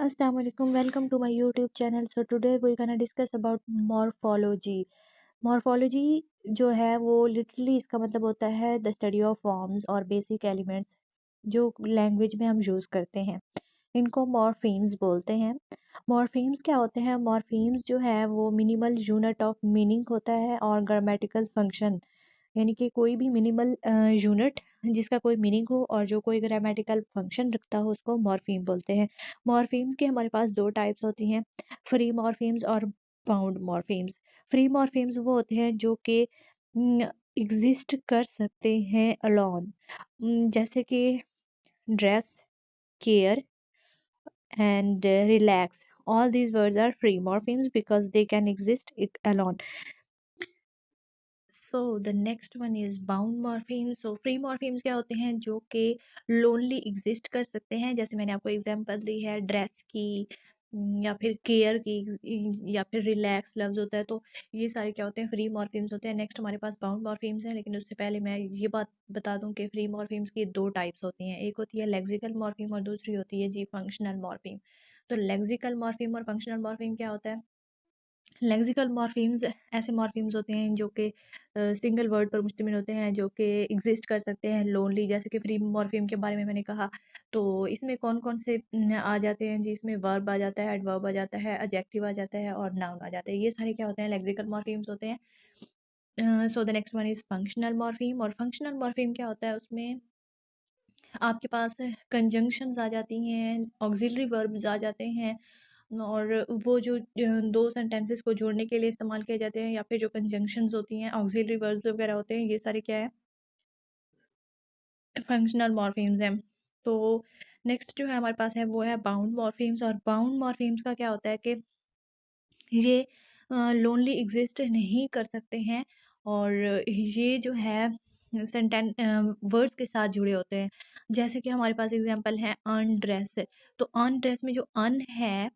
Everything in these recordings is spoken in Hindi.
Assalamu alaikum. Welcome to my YouTube channel. So today we're gonna discuss about morphology. Morphology जो है वो literally इसका मतलब होता है the study of forms और basic elements जो लैंग्वेज में हम यूज़ करते हैं, इनको मॉर्फीम्स बोलते हैं। मॉर्फीम्स क्या होते हैं? मॉर्फीम्स जो है वो मिनिमल यूनिट ऑफ मीनिंग होता है और ग्रामेटिकल फंक्शन, यानी कि कोई भी मिनिमल यूनिट जिसका कोई मीनिंग हो और जो कोई ग्रामेटिकल फंक्शन रखता हो उसको मॉर्फीम बोलते हैं। मॉर्फीम्स के हमारे पास दो टाइप्स होती हैं, फ्री मॉर्फीम्स और बाउंड मॉर्फीम्स। फ्री मॉर्फीम्स वो होते हैं जो कि एग्जिस्ट कर सकते हैं अलोन, जैसे कि dress, care and relax. All these words are free morphemes because they can exist alone. So the next one is bound morphemes. So free morphemes क्या होते हैं? जो कि lonely exist कर सकते हैं, जैसे मैंने आपको एग्जांपल दी है ड्रेस की, या फिर केयर की, या फिर रिलैक्स लफ्ज होता है। तो ये सारे क्या होते हैं? फ्री मॉर्फीम्स होते हैं। नेक्स्ट हमारे पास बाउंड मॉर्फीम्स हैं, लेकिन उससे पहले मैं ये बात बता दूं कि फ्री मॉर्फीम्स की दो टाइप्स होती हैं, एक होती है लेक्सिकल मॉर्फीम और दूसरी होती है जी फंक्शनल मॉर्फीम। तो लेक्सिकल मॉर्फीम और फंक्शनल मॉर्फीम क्या होता है? लेक्सिकल मॉर्फीम्स ऐसे मॉर्फीम्स होते हैं जो कि सिंगल वर्ड पर मुश्तमिल होते हैं, जो कि एग्जिस्ट कर सकते हैं लोनली, जैसे कि फ्री मॉर्फीम के बारे में मैंने कहा। तो इसमें कौन कौन से आ जाते हैं जी? इसमें वर्ब आ जाता है, एडवर्ब आ जाता है, एडजेक्टिव आ जाता है और नाउन आ जाता है। ये सारे क्या होते हैं? लेक्सिकल मॉर्फीम्स होते हैं। So the next one is functional morpheme. और फंक्शनल मॉर्फीम क्या होता है? उसमें आपके पास कंजंक्शंस आ जाती हैं, ऑक्सिलरी वर्ब्स आ जाते हैं, और वो जो दो सेंटेंसेस को जोड़ने के लिए इस्तेमाल किए जाते हैं, या फिर जो कंजंक्शंस होती हैं, ऑक्सिलरी वर्ब्स वगैरह होते हैं, ये सारे क्या है? फंक्शनल मॉर्फीम्स हैं। तो नेक्स्ट जो है हमारे पास है वो है बाउंड मॉर्फीम्स। और बाउंड मॉर्फीम्स का क्या होता है कि ये लोनली एग्जिस्ट नहीं कर सकते हैं, और ये जो है सेंटेंस वर्ड्स के साथ जुड़े होते हैं। जैसे कि हमारे पास एग्जांपल है अनड्रेस। तो अनड्रेस में जो अन है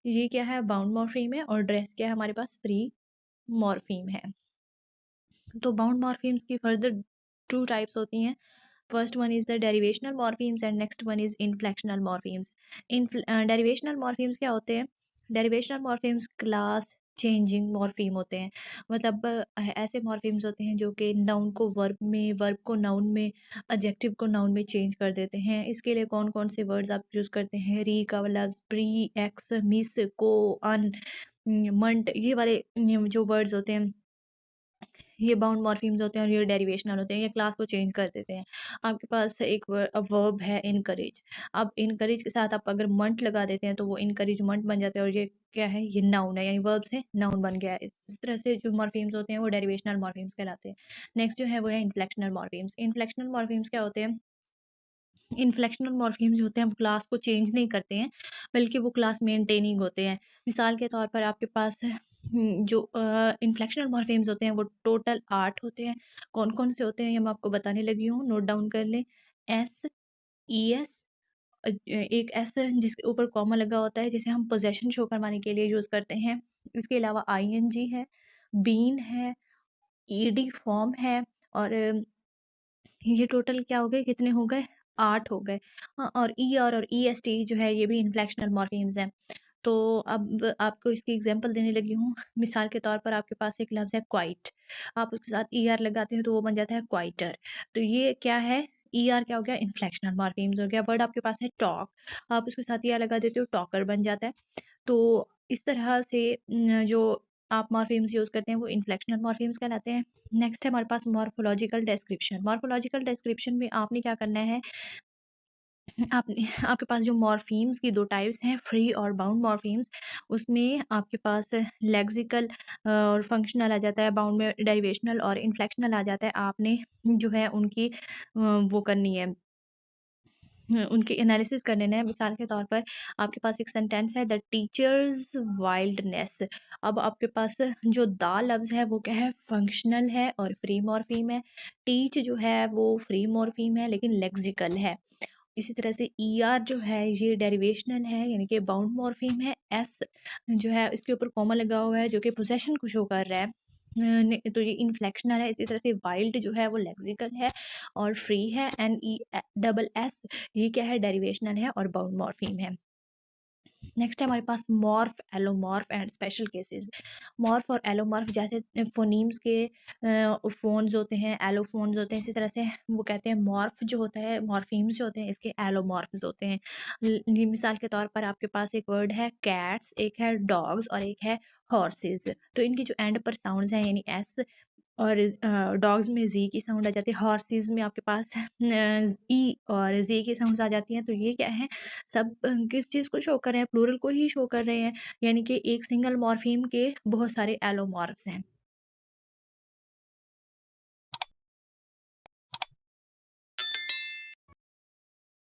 ये क्या है? बाउंड मॉर्फीम है, और ड्रेस क्या है? हमारे पास फ्री मॉर्फीम है। तो बाउंड मॉर्फीम्स की फर्दर टू टाइप्स होती हैं। First one is the derivational morphemes and next one is inflectional morphemes. Derivational morphemes क्या होते हैं? Derivational morphemes class changing morpheme होते हैं। मतलब ऐसे मॉर्फीम्स होते हैं जो कि नाउन को वर्ब में, वर्ब को नाउन में, एडजेक्टिव को नाउन में चेंज कर देते हैं। इसके लिए कौन कौन से वर्ड्स आप यूज करते हैं? री का लफ्ज, प्री, एक्स, मिस, को, अन, मंट, ये वाले जो वर्ड्स होते हैं ये बाउंड मॉर्फीम्स होते हैं, और ये डेरिवेशनल होते हैं, ये क्लास को चेंज कर देते हैं। आपके पास एक वर्ब है इनकरेज। अब इनकरेज के साथ आप अगर मंट लगा देते हैं तो वो इनकरेज मंट बन जाता है, और ये क्या है? ये नाउन है, यानी वर्ब से नाउन बन गया है। इस तरह से जो मॉर्फीम्स होते हैं वो डेरिवेशनल मॉर्फीम्स कहलाते हैं। नेक्स्ट जो है वो है इनफ्लेक्शनल मॉर्फीम्स। इनफ्लेक्शनल मॉर्फीम्स क्या होते हैं? इनफ्लेक्शनल मॉर्फीम्स जो होते हैं वो क्लास को चेंज नहीं करते हैं, बल्कि वो क्लास मेंटेनिंग होते हैं। मिसाल के तौर पर आपके पास है जो इनफ्लेक्शनल मॉर्फीम्स होते हैं वो टोटल 8 होते हैं। कौन कौन से होते हैं ये मैं आपको बताने लगी हूँ, नोट डाउन कर लें। एस, ई एस, एक एस जिसके ऊपर कॉमा लगा होता है, जिसे हम पोजेशन शो करवाने के लिए यूज करते हैं। इसके अलावा आई एन जी है, बीन है, ईडी फॉर्म है, और ये टोटल क्या हो गए? कितने हो गए? 8 हो गए। हाँ, और ई आर और ई एस टी जो है ये भी इन्फ्लेक्शनल मॉर्फीम्स हैं। तो अब आपको इसकी एग्जांपल देने लगी हूँ। मिसाल के तौर पर आपके पास एक लफ्ज़ है क्वाइट, आप उसके साथ ई आर लगाते हैं तो वो बन जाता है क्वाइटर। तो ये क्या है? ई आर क्या हो गया? इन्फ्लेक्शनल मॉर्फीम्स हो गया। वर्ड आपके पास है टॉक, आप उसके साथ ई आर लगा देते हो, टॉकर बन जाता है। तो इस तरह से जो आप मॉर्फीम्स यूज़ करते हैं वो इन्फ्लेक्शनल मॉर्फीम्स कहलाते हैं। नेक्स्ट है हमारे पास मॉर्फोलॉजिकल डिस्क्रिप्शन। मॉर्फोलॉजिकल डिस्क्रिप्शन में आपने क्या करना है? आपने आपके पास जो मॉर्फीम्स की दो टाइप्स हैं, फ्री और बाउंड मॉर्फीम्स, उसमें आपके पास लेक्सिकल और फंक्शनल आ जाता है, बाउंड में डेरिवेशनल और इन्फ्लेक्शनल आ जाता है। आपने जो है उनकी वो करनी है, उनके एनालिसिस करने हैं। मिसाल के तौर पर आपके पास एक सेंटेंस है द टीचर्स वाइल्डनेस। अब आपके पास जो दा लफ्ज़ है वो क्या है? फंक्शनल है और फ्री मॉर्फीम है। टीच जो है वो फ्री मॉर्फीम है लेकिन लेक्सिकल है। इसी तरह से ई आर जो है ये डेरिवेशनल है, यानी कि बाउंड मॉर्फीम है। एस जो है इसके ऊपर कॉमा लगा हुआ है जो कि पोजेशन को शो कर रहा है, तो ये इन्फ्लेक्शनल है। इसी तरह से वाइल्ड जो है वो लेक्सिकल है और फ्री है। एन ई डबल एस ये क्या है? डेरिवेशनल है और बाउंड मॉर्फीम है। नेक्स्ट है हमारे पास morph, allomorph and special cases. Morph और एलोमॉर्फ जैसे फोनीम्स के फोन्स होते हैं, एलोफोन्स होते हैं, इसी तरह से वो कहते हैं मॉर्फ जो होता है, मॉर्फीम्स जो होते हैं इसके एलोमॉर्फ्स होते हैं। मिसाल के तौर पर आपके पास एक वर्ड है कैट्स, एक है डॉग्स और एक है हॉर्सेस। तो इनकी जो एंड पर साउंड्स हैं यानी एस और डॉग्स में जी की साउंड आ जाती है, हॉर्सेस में आपके पास ई और जी की साउंड्स आ जाती हैं। तो ये क्या है, सब किस चीज़ को शो कर रहे हैं, प्लूरल को ही शो कर रहे हैं, यानी कि एक सिंगल मॉर्फीम के बहुत सारे एलोमॉर्फ्स हैं।